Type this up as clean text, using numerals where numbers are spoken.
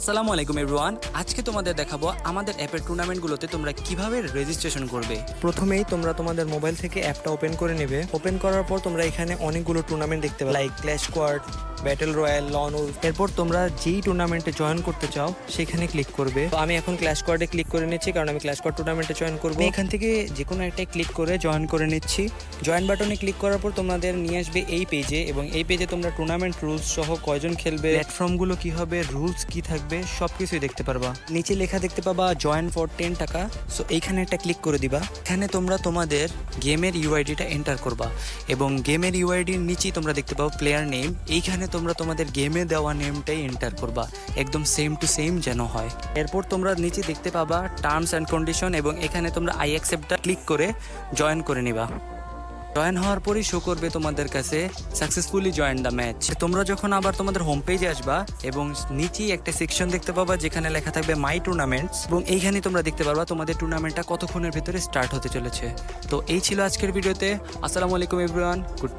আসসালামু আলাইকুম এভরিওয়ান। আজকে তোমাদের দেখাবো আমাদের অ্যাপের টুর্নামেন্টগুলোতে তোমরা কিভাবে রেজিস্ট্রেশন করবে। প্রথমেই তোমরা তোমাদের মোবাইল থেকে অ্যাপটা ওপেন করে নেবে। ওপেন করার পর তোমরা এখানে অনেকগুলো টুর্নামেন্ট দেখতে পাবে, like clash squad, battle royale, lone wolf. এরপর তোমরা যেই টুর্নামেন্টে জয়েন করতে চাও সেখানে ক্লিক করবে। তো আমি এখন ক্ল্যাশ স্কোয়াডে ক্লিক করে নিচ্ছি, কারণ আমি ক্ল্যাশ স্কোয়াড টুর্নামেন্টে জয়েন করবো। আমি এখান থেকে যে কোনো একটা ক্লিক করে জয়েন করে নিচ্ছি। জয়েন বাটনে ক্লিক করার পর তোমাদের নিয়ে আসবে এই পেজে, এবং এই পেজে তোমরা টুর্নামেন্ট রুলস সহ কয়জন খেলবে, প্ল্যাটফর্মগুলো কি হবে, রুলস কি থাকবে, সবকিছুই দেখতে পারবা। নিচে লেখা দেখতে পাবা জয়েন ফর 10 টাকা। সো এইখানে একটা ক্লিক করে দিবা। এখানে তোমরা তোমাদের গেমের ইউআইডিটা এন্টার করবা, এবং গেমের ইউআইডির নিচেই তোমরা দেখতে পাবো প্লেয়ার নেম। এইখানে তোমরা তোমাদের গেমে দেওয়া নেমটাই এন্টার করবা, একদম সেম টু সেম যেন হয়। এরপর তোমরা নিচে দেখতে পাবা টার্মস অ্যান্ড কন্ডিশন, এবং এখানে তোমরা আই অ্যাকসেপ্টটা ক্লিক করে জয়েন করে নিবা। জয়েন হওয়ার পরই শো করবে তোমাদের কাছে সাকসেসফুলি জয়েন দ্য ম্যাচ। তোমরা যখন আবার তোমাদের হোম পেজে আসবা, এবং নিচেই একটা সেকশন দেখতে পাবা যেখানে লেখা থাকবে মাই টুর্নামেন্টস, এবং এইখানে তোমরা দেখতে পারবা তোমাদের টুর্নামেন্টটা কতক্ষণের ভিতরে স্টার্ট হতে চলেছে। তো এই ছিল আজকের ভিডিওতে। আসসালামু আলাইকুম এভরিওয়ান, গুড।